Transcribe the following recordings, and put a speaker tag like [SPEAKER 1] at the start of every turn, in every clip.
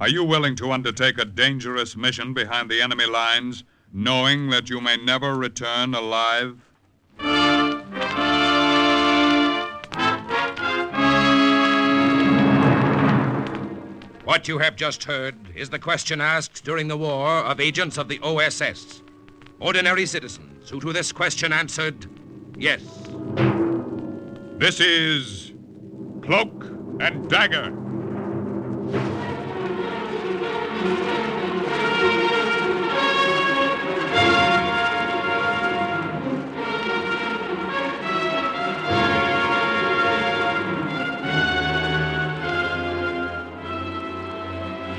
[SPEAKER 1] Are you willing to undertake a dangerous mission behind the enemy lines, knowing that you may never return alive?
[SPEAKER 2] What you have just heard is the question asked during the war of agents of the OSS. Ordinary citizens who to this question answered, yes.
[SPEAKER 1] This is Cloak and Dagger.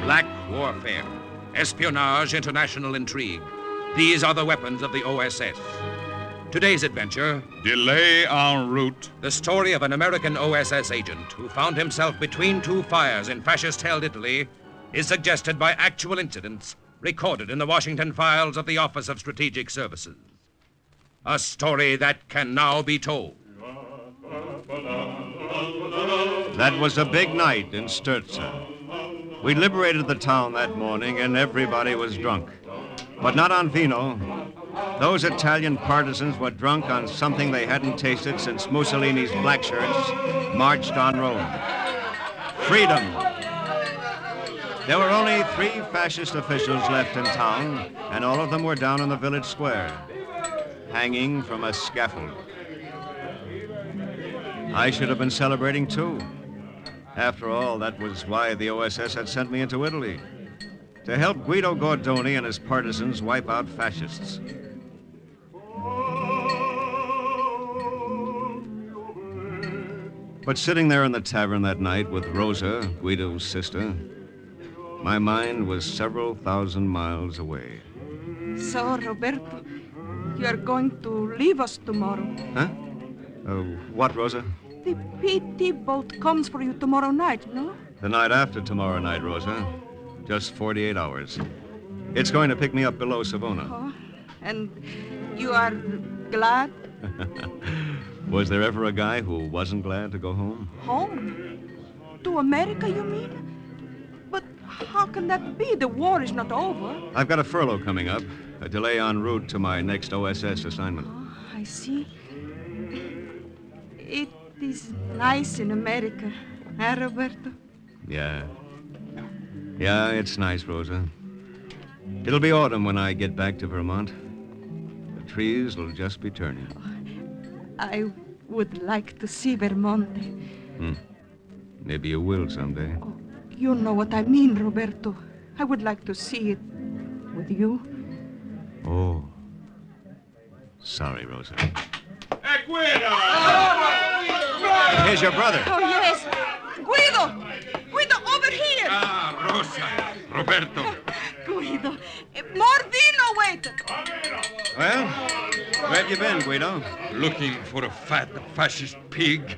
[SPEAKER 2] Black warfare, espionage, international intrigue. These are the weapons of the OSS. Today's adventure,
[SPEAKER 1] Delay en route.
[SPEAKER 2] the story of an American OSS agent who found himself between two fires in fascist-held Italy, is suggested by actual incidents recorded in the Washington files of the Office of Strategic Services. A story that can now be told.
[SPEAKER 3] That was a big night in Sturza. We liberated the town that morning, and everybody was drunk. But not on vino. Those Italian partisans were drunk on something they hadn't tasted since Mussolini's black shirts marched on Rome. Freedom. There were only 3 fascist officials left in town, and all of them were down in the village square, hanging from a scaffold. I should have been celebrating, too. After all, that was why the OSS had sent me into Italy, to help Guido Gordoni and his partisans wipe out fascists. But sitting there in the tavern that night with Rosa, Guido's sister, my mind was several thousand miles away.
[SPEAKER 4] So, Roberto, you are going to leave us tomorrow.
[SPEAKER 3] Huh? What, Rosa?
[SPEAKER 4] The PT boat comes for you tomorrow night, no?
[SPEAKER 3] The night after tomorrow night, Rosa. Just 48 hours. It's going to pick me up below Savona.
[SPEAKER 4] Oh, and you are glad?
[SPEAKER 3] Was there ever a guy who wasn't glad to go home?
[SPEAKER 4] Home? To America, you mean? But how can that be? The war is not over.
[SPEAKER 3] I've got a furlough coming up, a delay en route to my next OSS assignment.
[SPEAKER 4] Oh, I see. It is nice in America, huh, Roberto?
[SPEAKER 3] Yeah. Yeah, it's nice, Rosa. It'll be autumn when I get back to Vermont. The trees will just be turning.
[SPEAKER 4] I would like to see Vermont.
[SPEAKER 3] Maybe you will someday.
[SPEAKER 4] Oh, you know what I mean, Roberto. I would like to see it with you.
[SPEAKER 3] Oh. Sorry, Rosa.
[SPEAKER 1] Hey, Guido!
[SPEAKER 3] Here's your brother.
[SPEAKER 4] Oh, yes. Guido! Guido, over here!
[SPEAKER 1] Ah, Rosa. Roberto.
[SPEAKER 4] Guido, more vino, wait!
[SPEAKER 3] Well, where have you been, Guido?
[SPEAKER 1] Looking for a fat fascist pig,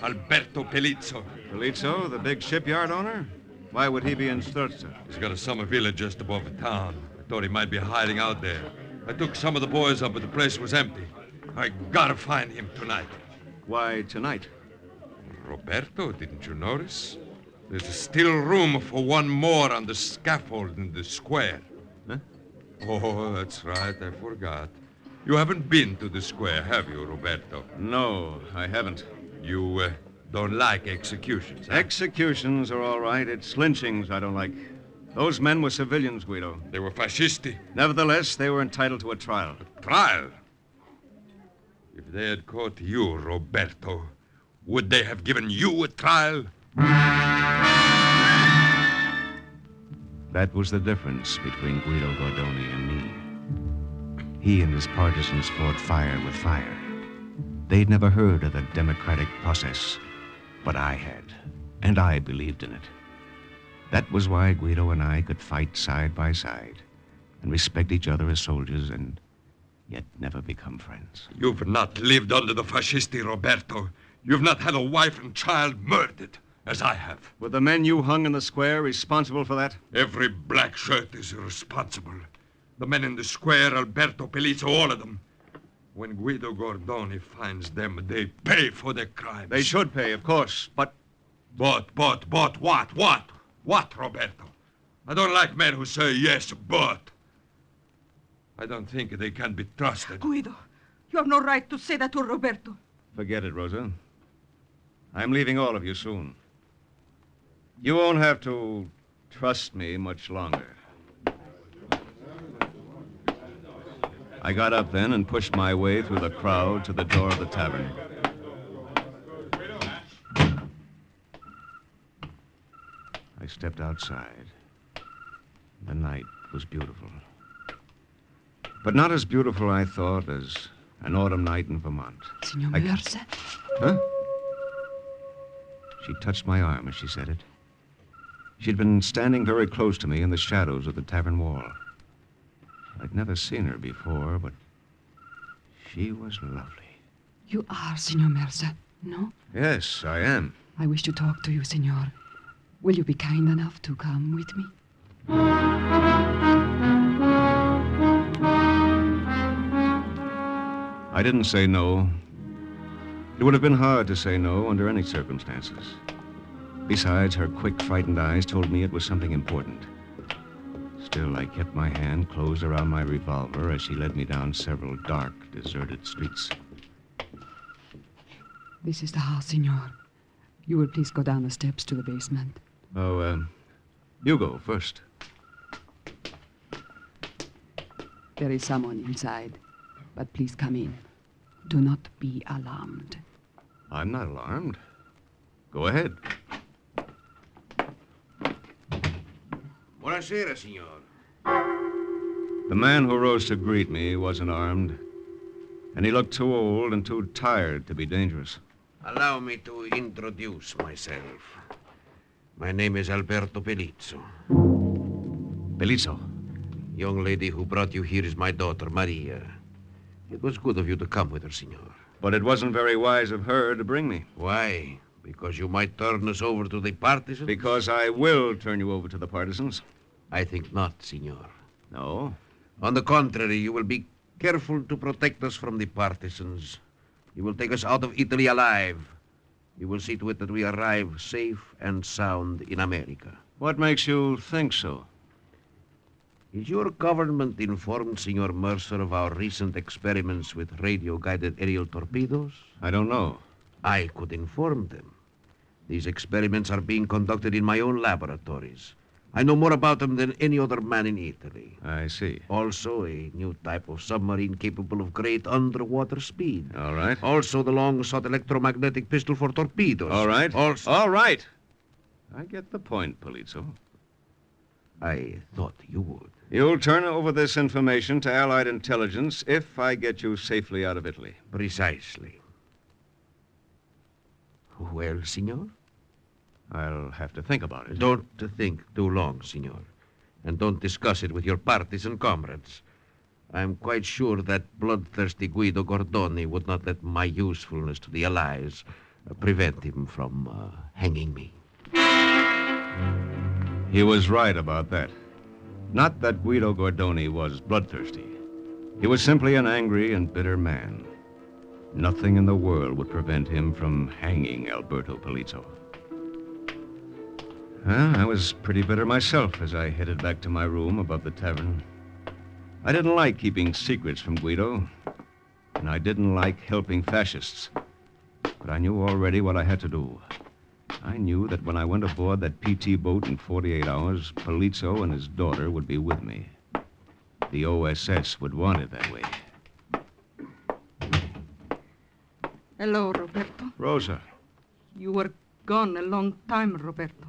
[SPEAKER 1] Alberto Pelizzo.
[SPEAKER 3] Pelizzo, the big shipyard owner? Why would he be in Sturza?
[SPEAKER 1] He's got a summer villa just above the town. I thought he might be hiding out there. I took some of the boys up, but the place was empty. I gotta find him tonight.
[SPEAKER 3] Why tonight?
[SPEAKER 1] Roberto, didn't you notice? There's still room for one more on the scaffold in the square.
[SPEAKER 3] Huh?
[SPEAKER 1] Oh, that's right. I forgot. You haven't been to the square, have you, Roberto?
[SPEAKER 3] No, I haven't.
[SPEAKER 1] You don't like executions, huh?
[SPEAKER 3] Executions are all right. It's lynchings I don't like. Those men were civilians, Guido.
[SPEAKER 1] They were fascisti.
[SPEAKER 3] Nevertheless, they were entitled to a trial.
[SPEAKER 1] Trial? If they had caught you, Roberto, would they have given you a trial?
[SPEAKER 3] That was the difference between Guido Gordoni and me. He and his partisans fought fire with fire. They'd never heard of the democratic process, but I had, and I believed in it. That was why Guido and I could fight side by side and respect each other as soldiers and yet never become friends.
[SPEAKER 1] You've not lived under the fascisti, Roberto. You've not had a wife and child murdered, as I have.
[SPEAKER 3] Were the men you hung in the square responsible for that?
[SPEAKER 1] Every black shirt is responsible. The men in the square, Alberto Pelizzo, all of them. When Guido Gordoni finds them, they pay for their crimes.
[SPEAKER 3] They should pay, of course, but...
[SPEAKER 1] What, Roberto? I don't like men who say yes, but. I don't think they can be trusted.
[SPEAKER 4] Guido, you have no right to say that to Roberto.
[SPEAKER 3] Forget it, Rosa. I'm leaving all of you soon. You won't have to trust me much longer. I got up then and pushed my way through the crowd to the door of the tavern. I stepped outside. The night was beautiful. But not as beautiful, I thought, as an autumn night in Vermont.
[SPEAKER 5] Signor Mercer?
[SPEAKER 3] Huh? She touched my arm as she said it. She'd been standing very close to me in the shadows of the tavern wall. I'd never seen her before, but she was lovely.
[SPEAKER 5] You are Signor Mercer, no?
[SPEAKER 3] Yes, I am.
[SPEAKER 5] I wish to talk to you, Signor. Will you be kind enough to come with me?
[SPEAKER 3] I didn't say no. It would have been hard to say no under any circumstances. Besides, her quick, frightened eyes told me it was something important. Still, I kept my hand closed around my revolver as she led me down several dark, deserted streets.
[SPEAKER 5] This is the house, Signor. You will please go down the steps to the basement.
[SPEAKER 3] Oh, you go first.
[SPEAKER 5] There is someone inside, but please come in. Do not be alarmed.
[SPEAKER 3] I'm not alarmed. Go ahead.
[SPEAKER 6] Buonasera, signor.
[SPEAKER 3] The man who rose to greet me wasn't armed, and he looked too old and too tired to be dangerous.
[SPEAKER 6] Allow me to introduce myself. My name is Alberto Pelizzo.
[SPEAKER 3] Pelizzo.
[SPEAKER 6] Young lady who brought you here is my daughter, Maria. It was good of you to come with her, signor.
[SPEAKER 3] But it wasn't very wise of her to bring me.
[SPEAKER 6] Why? Because you might turn us over to the partisans?
[SPEAKER 3] Because I will turn you over to the partisans.
[SPEAKER 6] I think not, signor.
[SPEAKER 3] No?
[SPEAKER 6] On the contrary, you will be careful to protect us from the partisans. You will take us out of Italy alive. You will see to it that we arrive safe and sound in America.
[SPEAKER 3] What makes you think so?
[SPEAKER 6] Is your government informed, Signor Mercer, of our recent experiments with radio-guided aerial torpedoes?
[SPEAKER 3] I don't know.
[SPEAKER 6] I could inform them. These experiments are being conducted in my own laboratories. I know more about them than any other man in Italy.
[SPEAKER 3] I see.
[SPEAKER 6] Also, a new type of submarine capable of great underwater speed.
[SPEAKER 3] All right.
[SPEAKER 6] Also, the long-sought electromagnetic pistol for torpedoes.
[SPEAKER 3] All right.
[SPEAKER 6] Also...
[SPEAKER 3] All right. I get the point, Pelizzo.
[SPEAKER 6] I thought you would.
[SPEAKER 3] You'll turn over this information to Allied intelligence if I get you safely out of Italy.
[SPEAKER 6] Precisely. Well, Signor?
[SPEAKER 3] I'll have to think about it.
[SPEAKER 6] Don't think too long, Signor. And don't discuss it with your partisan comrades. I'm quite sure that bloodthirsty Guido Gordoni would not let my usefulness to the Allies prevent him from hanging me.
[SPEAKER 3] He was right about that. Not that Guido Gordoni was bloodthirsty. He was simply an angry and bitter man. Nothing in the world would prevent him from hanging Alberto Pelizzo. Well, I was pretty bitter myself as I headed back to my room above the tavern. I didn't like keeping secrets from Guido, and I didn't like helping fascists. But I knew already what I had to do. I knew that when I went aboard that PT boat in 48 hours, Pelizzo and his daughter would be with me. The OSS would want it that way.
[SPEAKER 4] Hello, Roberto.
[SPEAKER 3] Rosa,
[SPEAKER 4] You were gone a long time, Roberto.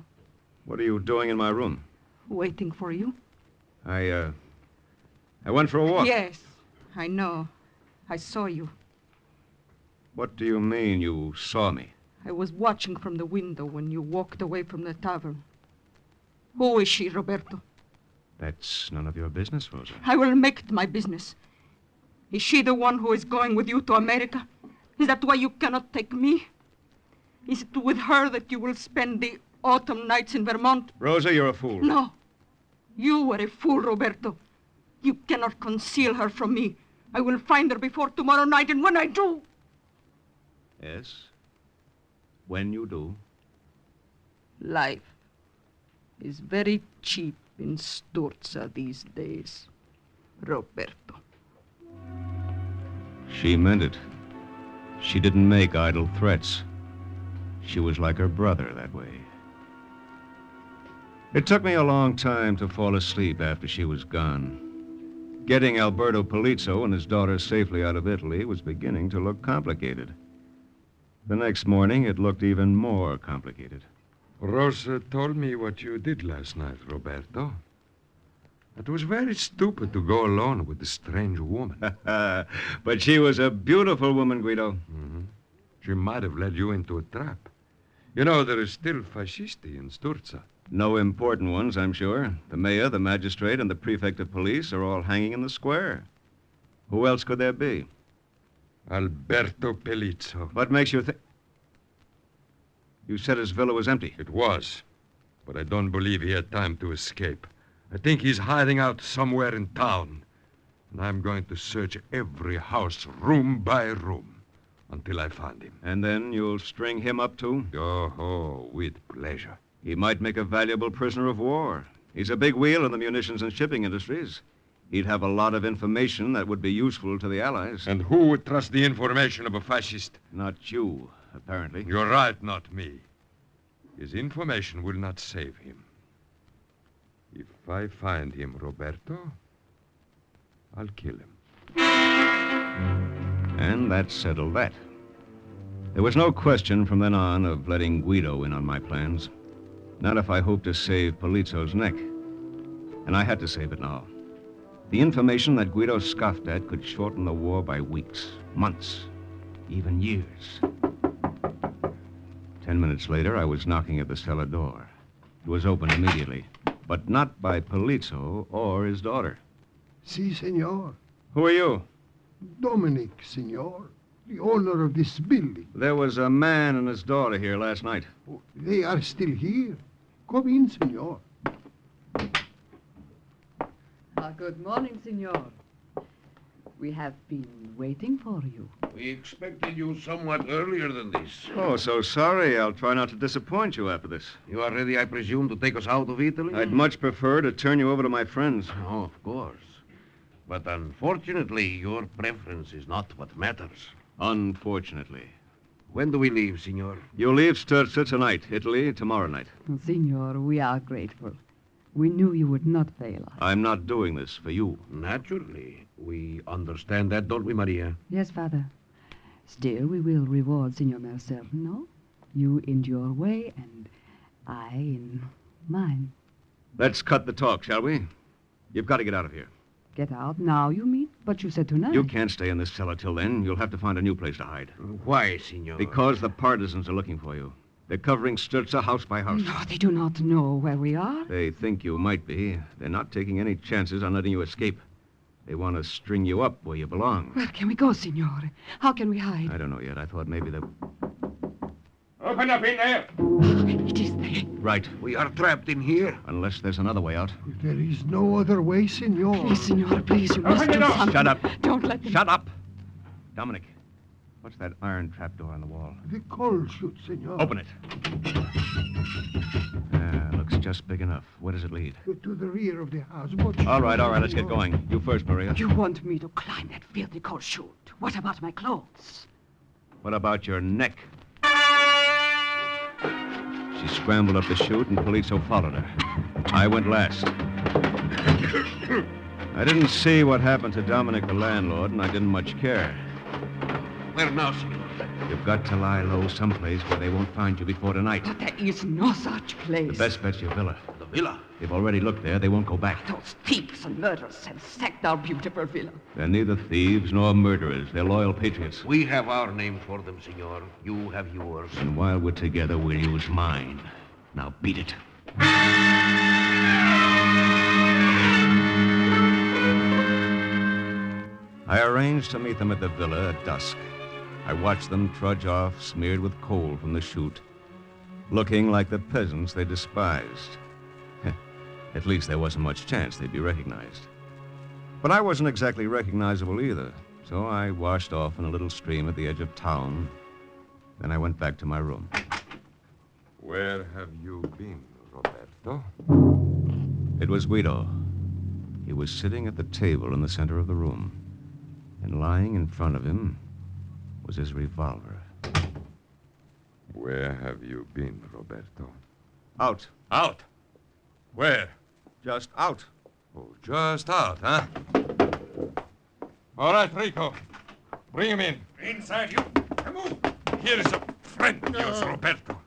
[SPEAKER 3] what are you doing in my room?
[SPEAKER 4] Waiting for you?
[SPEAKER 3] I went for a walk.
[SPEAKER 4] Yes, I know. I saw you.
[SPEAKER 3] What do you mean you saw me?
[SPEAKER 4] I was watching from the window when you walked away from the tavern. Who is she, Roberto?
[SPEAKER 3] That's none of your business, Rosa.
[SPEAKER 4] I will make it my business. Is she the one who is going with you to America? Is that why you cannot take me? Is it with her that you will spend the autumn nights in Vermont?
[SPEAKER 3] Rosa, you're a fool.
[SPEAKER 4] No. You were a fool, Roberto. You cannot conceal her from me. I will find her before tomorrow night, and when I do...
[SPEAKER 3] Yes? When you do.
[SPEAKER 4] Life is very cheap. in Sturza these days, Roberto.
[SPEAKER 3] She meant it. She didn't make idle threats. She was like her brother that way. It took me a long time to fall asleep after she was gone. Getting Alberto Polizzo and his daughter safely out of Italy was beginning to look complicated. The next morning, it looked even more complicated.
[SPEAKER 1] Rosa told me what you did last night, Roberto. It was very stupid to go alone with a strange woman.
[SPEAKER 3] But she was a beautiful woman, Guido.
[SPEAKER 1] Mm-hmm. She might have led you into a trap. You know, there is still fascisti in Sturza.
[SPEAKER 3] No important ones, I'm sure. The mayor, the magistrate, and the prefect of police are all hanging in the square. Who else could there be?
[SPEAKER 1] Alberto Polizzo.
[SPEAKER 3] What makes you think... You said his villa was empty.
[SPEAKER 1] It was, but I don't believe he had time to escape. I think he's hiding out somewhere in town, and I'm going to search every house, room by room, until I find him.
[SPEAKER 3] And then you'll string him up, too?
[SPEAKER 1] Oh, with pleasure.
[SPEAKER 3] He might make a valuable prisoner of war. He's a big wheel in the munitions and shipping industries. He'd have a lot of information that would be useful to the Allies.
[SPEAKER 1] And who would trust the information of a fascist?
[SPEAKER 3] Not you, apparently.
[SPEAKER 1] You're right, not me. His information will not save him. If I find him, Roberto, I'll kill him.
[SPEAKER 3] And that settled that. There was no question from then on of letting Guido in on my plans. Not if I hoped to save Polizzo's neck. And I had to save it now. The information that Guido scoffed at could shorten the war by weeks, months, even years. 10 minutes later, I was knocking at the cellar door. It was opened immediately, but not by Polizzo or his daughter.
[SPEAKER 7] Si, senor.
[SPEAKER 3] Who are you?
[SPEAKER 7] Dominic, senor. The owner of this building.
[SPEAKER 3] There was a man and his daughter here last night.
[SPEAKER 7] Oh, they are still here. Come in, senor.
[SPEAKER 5] Good morning, senor. We have been waiting for you.
[SPEAKER 6] We expected you somewhat earlier than this.
[SPEAKER 3] Oh, so sorry. I'll try not to disappoint you after this.
[SPEAKER 6] You are ready, I presume, to take us out of Italy?
[SPEAKER 3] I'd much prefer to turn you over to my friends.
[SPEAKER 6] Oh, of course. But unfortunately, your preference is not what matters.
[SPEAKER 3] Unfortunately.
[SPEAKER 6] When do we leave, senor?
[SPEAKER 3] You leave Sturza tonight, Italy tomorrow night.
[SPEAKER 5] Senor, we are grateful. We knew you would not fail us.
[SPEAKER 3] I'm not doing this for you.
[SPEAKER 6] Naturally. We understand that, don't we, Maria?
[SPEAKER 5] Yes, Father. Still, we will reward Senor Mercer, no? You in your way, and I in mine.
[SPEAKER 3] Let's cut the talk, shall we? You've got to get out of here.
[SPEAKER 5] Get out now, you mean? But you said tonight.
[SPEAKER 3] You can't stay in this cellar till then. You'll have to find a new place to hide.
[SPEAKER 6] Why, senor?
[SPEAKER 3] Because the partisans are looking for you. They're covering Sturza house by house.
[SPEAKER 5] No, they do not know where we are.
[SPEAKER 3] They think you might be. They're not taking any chances on letting you escape. They want to string you up where you belong.
[SPEAKER 5] Where can we go, senor? How can we hide?
[SPEAKER 3] I don't know yet. I thought maybe they...
[SPEAKER 1] Open up in there!
[SPEAKER 5] It is they.
[SPEAKER 3] Right.
[SPEAKER 6] We are trapped in here.
[SPEAKER 3] Unless there's another way out.
[SPEAKER 7] There is no other way, senor.
[SPEAKER 5] Please, senor, please, you must do something.
[SPEAKER 3] Shut up.
[SPEAKER 5] Don't let them...
[SPEAKER 3] Shut up! Dominic, what's that iron trapdoor on the wall?
[SPEAKER 7] The coal chute, senor.
[SPEAKER 3] Open it. Looks just big enough. Where does it lead?
[SPEAKER 7] To the rear of the house. But
[SPEAKER 3] All right, let's get going. You first, Maria.
[SPEAKER 5] You want me to climb that filthy coal chute. What about my clothes?
[SPEAKER 3] What about your neck? She scrambled up the chute and Polizzo followed her. I went last. I didn't see what happened to Dominic the landlord, and I didn't much care.
[SPEAKER 6] Where now, senor?
[SPEAKER 3] You've got to lie low someplace where they won't find you before tonight.
[SPEAKER 5] But there is no such place.
[SPEAKER 3] The best bet's your villa.
[SPEAKER 6] The villa?
[SPEAKER 3] They've already looked there. They won't go back.
[SPEAKER 5] Those thieves and murderers have sacked our beautiful villa.
[SPEAKER 3] They're neither thieves nor murderers. They're loyal patriots.
[SPEAKER 6] We have our name for them, senor. You have yours.
[SPEAKER 3] And while we're together, we'll use mine. Now beat it. I arranged to meet them at the villa at dusk. I watched them trudge off, smeared with coal from the chute, looking like the peasants they despised. At least there wasn't much chance they'd be recognized. But I wasn't exactly recognizable either, so I washed off in a little stream at the edge of town. Then I went back to my room.
[SPEAKER 1] Where have you been, Roberto?
[SPEAKER 3] It was Guido. He was sitting at the table in the center of the room. And lying in front of him was his revolver.
[SPEAKER 1] Where have you been, Roberto?
[SPEAKER 3] Out.
[SPEAKER 1] Out? Where?
[SPEAKER 3] Just out.
[SPEAKER 1] Oh, just out, huh? All right, Rico. Bring him in.
[SPEAKER 2] Inside, you. Come on.
[SPEAKER 1] Here is a friend of yours, Roberto.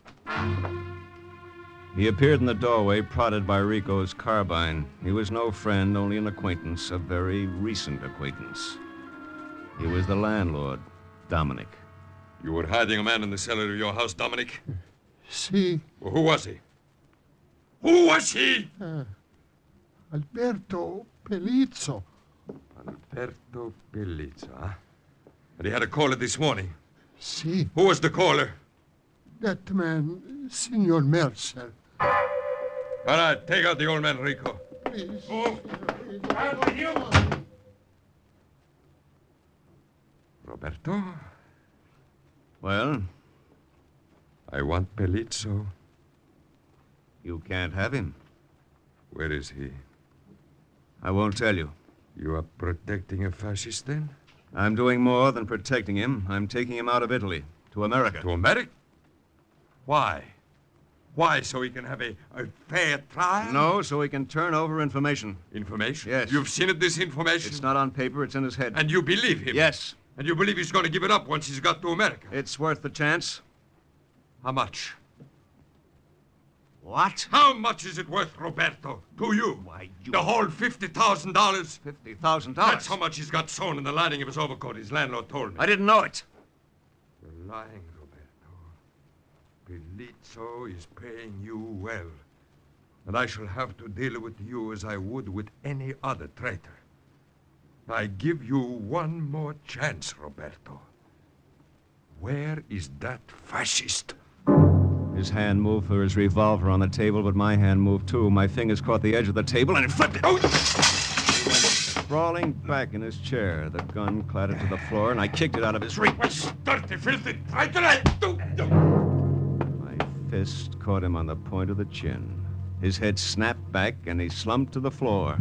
[SPEAKER 3] He appeared in the doorway, prodded by Rico's carbine. He was no friend, only an acquaintance, a very recent acquaintance. He was the landlord, Dominic.
[SPEAKER 1] You were hiding a man in the cellar of your house, Dominic?
[SPEAKER 7] Si,
[SPEAKER 1] Well, who was he? Who was he?
[SPEAKER 7] Alberto Pelizzo.
[SPEAKER 1] Alberto Bellizza, huh? And he had a caller this morning.
[SPEAKER 7] Si,
[SPEAKER 1] Who was the caller?
[SPEAKER 7] that man, Signor Mercer.
[SPEAKER 1] All right, take out the old man, Rico.
[SPEAKER 7] Please.
[SPEAKER 2] Out with you.
[SPEAKER 1] Roberto,
[SPEAKER 3] Well,
[SPEAKER 1] I want Pelizzo.
[SPEAKER 3] you can't have him.
[SPEAKER 1] Where is he?
[SPEAKER 3] I won't tell you.
[SPEAKER 1] You are protecting a fascist, then?
[SPEAKER 3] I'm doing more than protecting him. I'm taking him out of Italy, to America.
[SPEAKER 1] To America? Why? Why, so he can have a fair trial?
[SPEAKER 3] No, so he can turn over information.
[SPEAKER 1] Information?
[SPEAKER 3] Yes.
[SPEAKER 1] You've seen it, this information?
[SPEAKER 3] It's not on paper, it's in his head.
[SPEAKER 1] And you believe him?
[SPEAKER 3] Yes,
[SPEAKER 1] And you believe he's going to give it up once he's got to America?
[SPEAKER 3] it's worth the chance.
[SPEAKER 1] How much?
[SPEAKER 3] What?
[SPEAKER 1] How much is it worth, Roberto, to you?
[SPEAKER 3] Why, you...
[SPEAKER 1] The whole $50,000?
[SPEAKER 3] $50,000.
[SPEAKER 1] That's how much he's got sewn in the lining of his overcoat, his landlord told me.
[SPEAKER 3] I didn't know it.
[SPEAKER 1] You're lying, Roberto. Pelizzo is paying you well. And I shall have to deal with you as I would with any other traitor. I give you one more chance, Roberto. Where is that fascist?
[SPEAKER 3] His hand moved for his revolver on the table, but my hand moved too. My fingers caught the edge of the table and it flipped it.
[SPEAKER 1] Oh!
[SPEAKER 3] He went sprawling back in his chair. The gun clattered to the floor and I kicked it out of his reach.
[SPEAKER 1] What's dirty, filthy traitor?
[SPEAKER 3] My fist caught him on the point of the chin. His head snapped back and he slumped to the floor.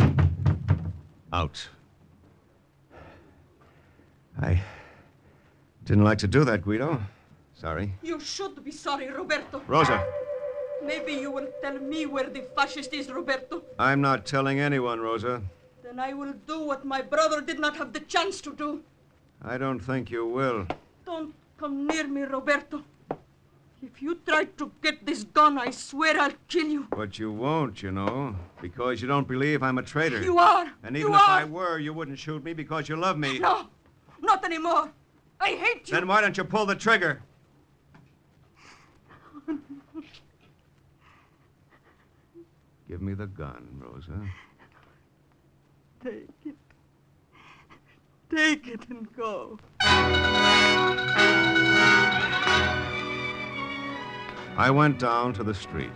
[SPEAKER 3] Out. I didn't like to do that, Guido. Sorry.
[SPEAKER 4] You should be sorry, Roberto.
[SPEAKER 3] Rosa,
[SPEAKER 4] Maybe you will tell me where the fascist is, Roberto.
[SPEAKER 3] I'm not telling anyone, Rosa.
[SPEAKER 4] Then I will do what my brother did not have the chance to do.
[SPEAKER 3] I don't think you will.
[SPEAKER 4] Don't come near me, Roberto. If you try to get this gun, I swear I'll kill you.
[SPEAKER 3] But you won't, you know, because you don't believe I'm a traitor.
[SPEAKER 4] You are.
[SPEAKER 3] And even
[SPEAKER 4] you
[SPEAKER 3] if
[SPEAKER 4] are.
[SPEAKER 3] I were, you wouldn't shoot me because you love me.
[SPEAKER 4] No, not anymore. I hate you.
[SPEAKER 3] Then why don't you pull the trigger? Give me the gun, Rosa.
[SPEAKER 4] Take it. Take it and go.
[SPEAKER 3] I went down to the street.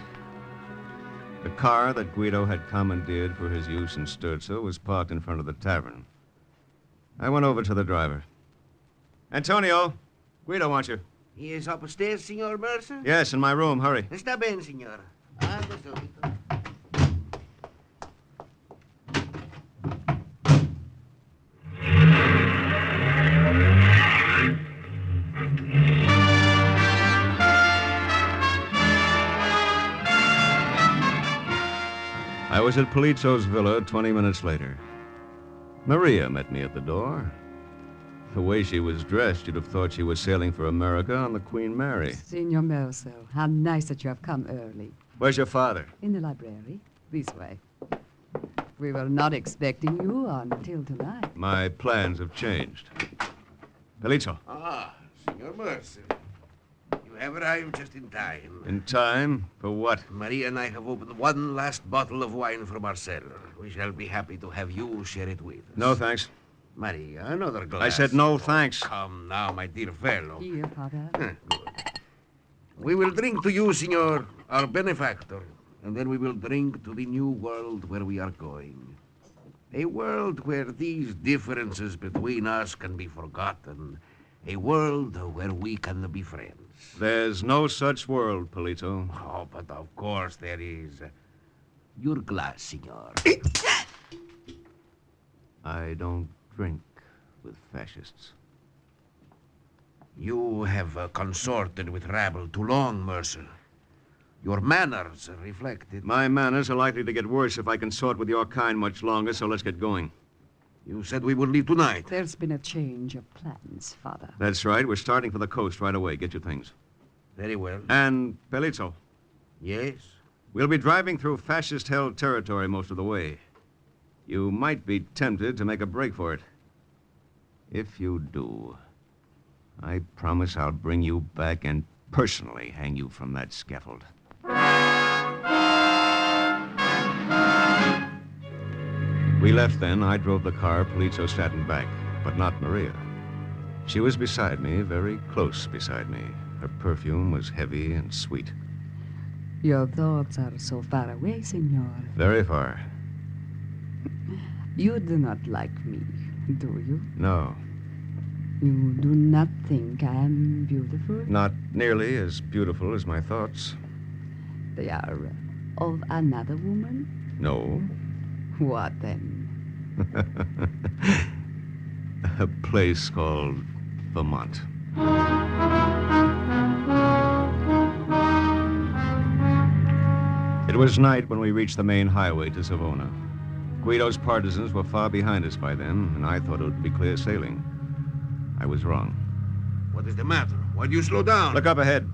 [SPEAKER 3] The car that Guido had commandeered for his use in Sturza was parked in front of the tavern. I went over to the driver. Antonio, Guido wants you.
[SPEAKER 6] He is upstairs, Signor Mercer?
[SPEAKER 3] Yes, in my room. Hurry.
[SPEAKER 6] Está bien, signor. Ando subito.
[SPEAKER 3] I was at Pelizzo's villa 20 minutes later. Maria met me at the door. The way she was dressed, you'd have thought she was sailing for America on the Queen Mary.
[SPEAKER 5] Signor Mercer, how nice that you have come early.
[SPEAKER 3] Where's your father?
[SPEAKER 5] In the library, this way. We were not expecting you until tonight.
[SPEAKER 3] My plans have changed. Pelizzo.
[SPEAKER 6] Ah, Signor Mercer. You have arrived just in time.
[SPEAKER 3] In time? For what?
[SPEAKER 6] Maria and I have opened one last bottle of wine from our cellar. We shall be happy to have you share it with us.
[SPEAKER 3] No, thanks.
[SPEAKER 6] Maria, another glass.
[SPEAKER 3] I said no, thanks.
[SPEAKER 6] Come now, my dear fellow.
[SPEAKER 5] Here, Father.
[SPEAKER 6] Good. We will drink to you, Signor, our benefactor, and then we will drink to the new world where we are going. A world where these differences between us can be forgotten. A world where we can be friends.
[SPEAKER 3] There's no such world, Pelizzo.
[SPEAKER 6] Oh, but of course there is. Your glass, senor.
[SPEAKER 3] I don't drink with fascists.
[SPEAKER 6] You have consorted with rabble too long, Mercer. Your manners reflect it.
[SPEAKER 3] My manners are likely to get worse if I consort with your kind much longer, so let's get going.
[SPEAKER 6] You said we would leave tonight.
[SPEAKER 5] There's been a change of plans, Father.
[SPEAKER 3] That's right. We're starting for the coast right away. Get your things.
[SPEAKER 6] Very well.
[SPEAKER 3] And, Pelizzo,
[SPEAKER 6] Yes?
[SPEAKER 3] we'll be driving through fascist-held territory most of the way. You might be tempted to make a break for it. If you do, I promise I'll bring you back and personally hang you from that scaffold. We left then. I drove the car. Polizzo sat in back, but not Maria. She was beside me, very close beside me. Her perfume was heavy and sweet.
[SPEAKER 5] Your thoughts are so far away, senor.
[SPEAKER 3] Very far.
[SPEAKER 5] You do not like me, do you?
[SPEAKER 3] No,
[SPEAKER 5] You do not think I am beautiful?
[SPEAKER 3] not nearly as beautiful as my thoughts.
[SPEAKER 5] They are of another woman?
[SPEAKER 3] No.
[SPEAKER 5] What then?
[SPEAKER 3] A place called Vermont. It was night when we reached the main highway to Savona. Guido's partisans were far behind us by then, and I thought it would be clear sailing. I was wrong.
[SPEAKER 6] What is the matter? Why do you slow down?
[SPEAKER 3] Look up ahead.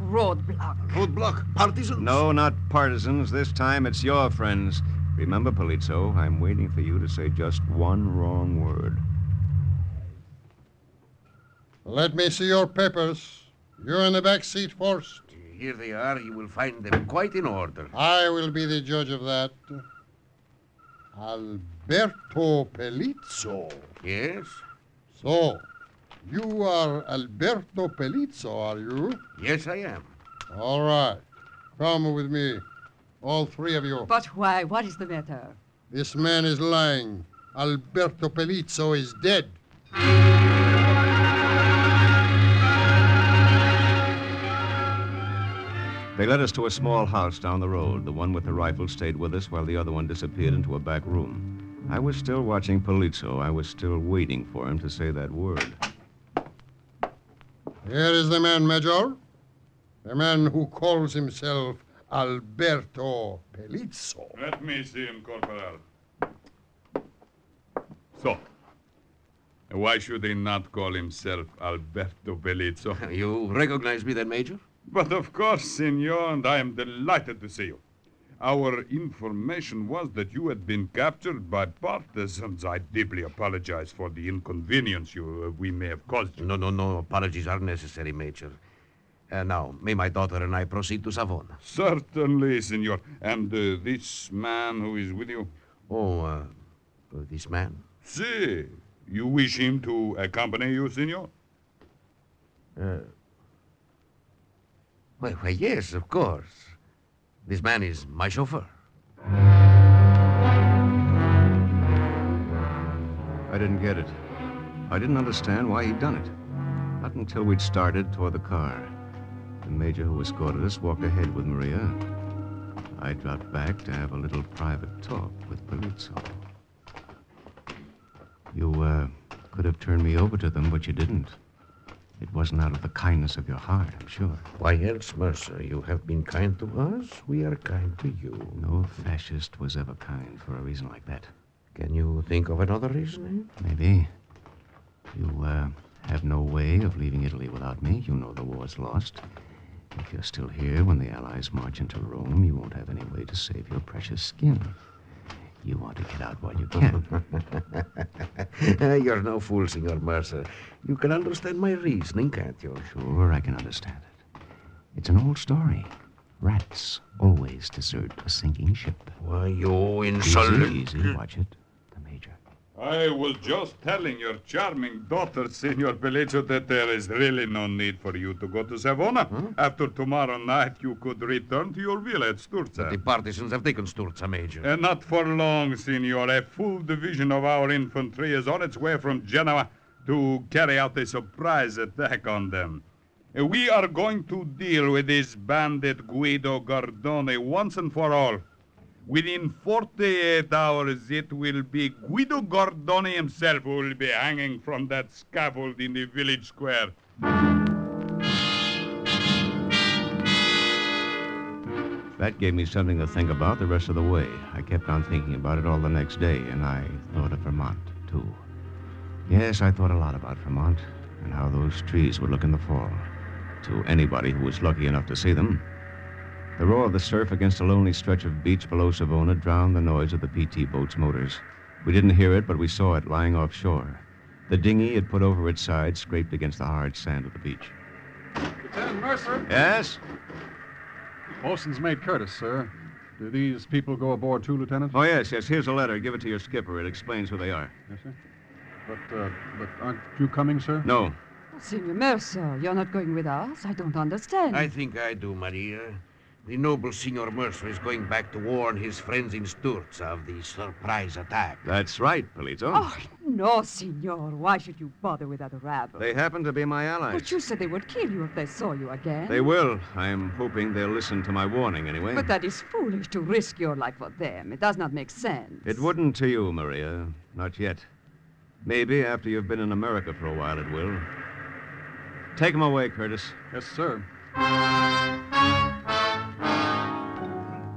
[SPEAKER 5] Roadblock.
[SPEAKER 6] Roadblock. Partisans?
[SPEAKER 3] No, not partisans. This time it's your friends. Remember, Polizzo, I'm waiting for you to say just one wrong word.
[SPEAKER 7] Let me see your papers. You're in the back seat first.
[SPEAKER 6] Here they are. You will find them quite in order.
[SPEAKER 7] I will be the judge of that. Alberto Pelizzo.
[SPEAKER 6] Yes?
[SPEAKER 7] So, you are Alberto Pelizzo, are you?
[SPEAKER 6] Yes, I am.
[SPEAKER 7] All right. Come with me. All three of you.
[SPEAKER 5] But why? What is the matter?
[SPEAKER 7] This man is lying. Alberto Pelizzo is dead.
[SPEAKER 3] They led us to a small house down the road. The one with the rifle stayed with us while the other one disappeared into a back room. I was still watching Polizzo. I was still waiting for him to say that word.
[SPEAKER 7] Here is the man, Major. The man who calls himself Alberto Pelizzo.
[SPEAKER 1] Let me see him, Corporal. So, why should he not call himself Alberto Pelizzo?
[SPEAKER 6] You recognize me then, Major?
[SPEAKER 1] But of course, senor, and I am delighted to see you. Our information was that you had been captured by partisans. I deeply apologize for the inconvenience we may have caused you.
[SPEAKER 6] No. Apologies are necessary, Major. Now, may my daughter and I proceed to Savona?
[SPEAKER 1] Certainly, senor. And this man who is with you?
[SPEAKER 6] Oh, this man?
[SPEAKER 1] See, you wish him to accompany you, senor?
[SPEAKER 6] Well, yes, of course. This man is my chauffeur.
[SPEAKER 3] I didn't get it. I didn't understand why he'd done it. Not until we'd started toward the car. The major who escorted us walked ahead with Maria. I dropped back to have a little private talk with Polizzo. You, could have turned me over to them, but you didn't. It wasn't out of the kindness of your heart, I'm sure.
[SPEAKER 6] Why else, Mercer? You have been kind to us. We are kind to you.
[SPEAKER 3] No fascist was ever kind for a reason like that.
[SPEAKER 6] Can you think of another reason?
[SPEAKER 3] Maybe. You, have no way of leaving Italy without me. You know the war's lost. If you're still here when the Allies march into Rome, you won't have any way to save your precious skin. You want to get out while you can.
[SPEAKER 6] You're no fool, Senor Mercer. You can understand my reasoning, can't you?
[SPEAKER 3] Sure, I can understand it. It's an old story. Rats always desert a sinking ship.
[SPEAKER 6] Why, you insolent...
[SPEAKER 3] Easy, watch it. The Major.
[SPEAKER 1] I was just telling your charming daughter, Senor Pelizzo, that there is really no need for you to go to Savona.
[SPEAKER 6] Huh?
[SPEAKER 1] After tomorrow night, you could return to your villa at Sturza.
[SPEAKER 6] The partisans have taken Sturza, Major.
[SPEAKER 1] And not for long, Senor. A full division of our infantry is on its way from Genoa to carry out a surprise attack on them. We are going to deal with this bandit Guido Gardone once and for all.
[SPEAKER 8] Within 48 hours, it will be Guido Gordoni himself who will be hanging from that scaffold in the village square.
[SPEAKER 3] That gave me something to think about the rest of the way. I kept on thinking about it all the next day, and I thought of Vermont, too. Yes, I thought a lot about Vermont and how those trees would look in the fall to anybody who was lucky enough to see them. The roar of the surf against a lonely stretch of beach below Savona drowned the noise of the PT boat's motors. We didn't hear it, but we saw it lying offshore. The dinghy it put over its side scraped against the hard sand of the beach.
[SPEAKER 9] Lieutenant Mercer?
[SPEAKER 3] Yes?
[SPEAKER 9] Bosun's mate Curtis, sir. Do these people go aboard too, Lieutenant?
[SPEAKER 3] Oh, yes. Here's a letter. Give it to your skipper. It explains who they are.
[SPEAKER 9] Yes, sir. But aren't you coming, sir?
[SPEAKER 3] No.
[SPEAKER 5] Senor Mercer, you're not going with us? I don't understand.
[SPEAKER 6] I think I do, Maria. The noble Senor Mercer is going back to warn his friends in Sturza of the surprise attack.
[SPEAKER 3] That's right, Polito.
[SPEAKER 5] Oh, no, senor. Why should you bother with that rabble?
[SPEAKER 3] They happen to be my allies.
[SPEAKER 5] But you said they would kill you if they saw you again.
[SPEAKER 3] They will. I'm hoping they'll listen to my warning anyway.
[SPEAKER 5] But that is foolish to risk your life for them. It does not make sense.
[SPEAKER 3] It wouldn't to you, Maria. Not yet. Maybe after you've been in America for a while it will. Take him away, Curtis.
[SPEAKER 9] Yes, sir.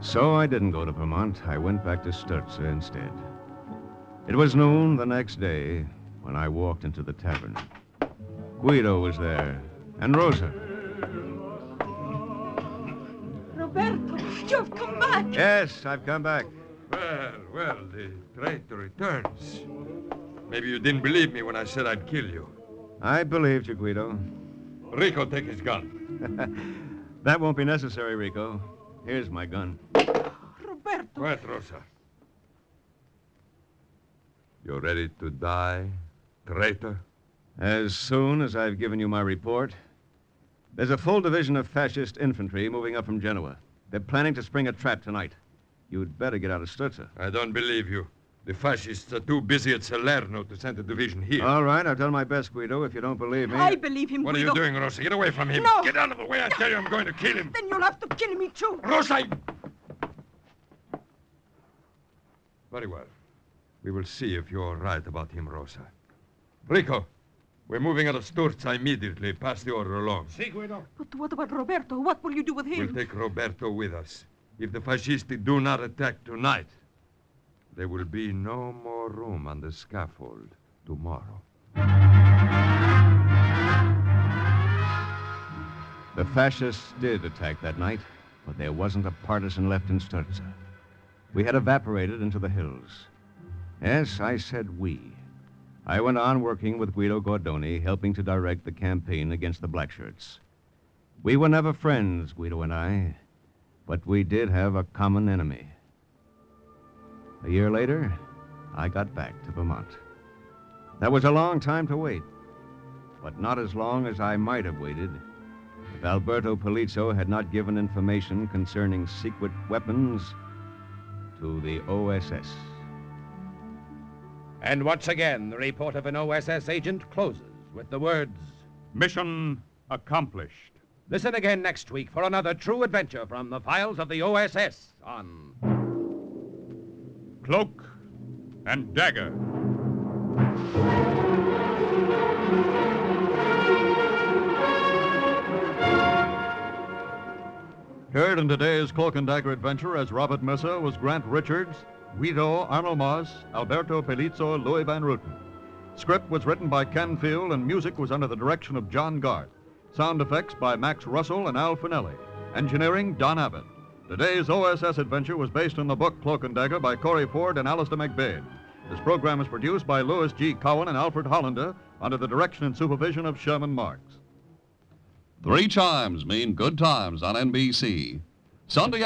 [SPEAKER 3] So I didn't go to Vermont. I went back to Sturza instead. It was noon the next day when I walked into the tavern. Guido was there, and Rosa.
[SPEAKER 4] Roberto, you've come back.
[SPEAKER 3] Yes, I've come back.
[SPEAKER 1] Well, the traitor returns. Maybe you didn't believe me when I said I'd kill you.
[SPEAKER 3] I believed you, Guido.
[SPEAKER 1] Rico, take his gun.
[SPEAKER 3] That won't be necessary, Rico. Here's my gun.
[SPEAKER 4] Roberto.
[SPEAKER 1] Quiet, Rosa. You ready to die, traitor?
[SPEAKER 3] As soon as I've given you my report. There's a full division of fascist infantry moving up from Genoa. They're planning to spring a trap tonight. You'd better get out of Sturza.
[SPEAKER 1] I don't believe you. The fascists are too busy at Salerno to send a division here.
[SPEAKER 3] All right, I've done my best, Guido. If you don't believe me...
[SPEAKER 4] I believe him,
[SPEAKER 1] What are
[SPEAKER 4] Guido.
[SPEAKER 1] you doing, Rosa? Get away from him.
[SPEAKER 4] No.
[SPEAKER 1] Get out of the way. I tell you I'm going to kill him.
[SPEAKER 4] Then you'll have to kill me, too.
[SPEAKER 1] Rosa! Very well. We will see if you're right about him, Rosa. Rico, we're moving out of Sturza immediately. Pass the order along.
[SPEAKER 2] Si, Guido.
[SPEAKER 4] But what about Roberto? What will you do with him?
[SPEAKER 1] We'll take Roberto with us. If the fascisti do not attack tonight, there will be no more room on the scaffold tomorrow.
[SPEAKER 3] The fascists did attack that night, but there wasn't a partisan left in Sturza. We had evaporated into the hills. Yes, I said we. I went on working with Guido Gordoni, helping to direct the campaign against the Blackshirts. We were never friends, Guido and I, but we did have a common enemy. A year later, I got back to Vermont. That was a long time to wait, but not as long as I might have waited if Alberto Polizzo had not given information concerning secret weapons to the OSS.
[SPEAKER 2] And once again, the report of an OSS agent closes with the words,
[SPEAKER 8] Mission accomplished.
[SPEAKER 2] listen again next week for another true adventure from the files of the OSS on
[SPEAKER 8] Cloak and Dagger.
[SPEAKER 10] Heard in today's Cloak and Dagger adventure as Robert Mercer was Grant Richards, Guido Arnold Moss, Alberto Pelizzo, Louis Van Ruten. Script was written by Ken Field and music was under the direction of John Garth. Sound effects by Max Russell and Al Finelli. Engineering, Don Abbott. Today's OSS adventure was based on the book Cloak and Dagger by Corey Ford and Alistair McBain. This program is produced by Louis G. Cowan and Alfred Hollander under the direction and supervision of Sherman Marks.
[SPEAKER 11] 3 chimes mean good times on NBC. Sunday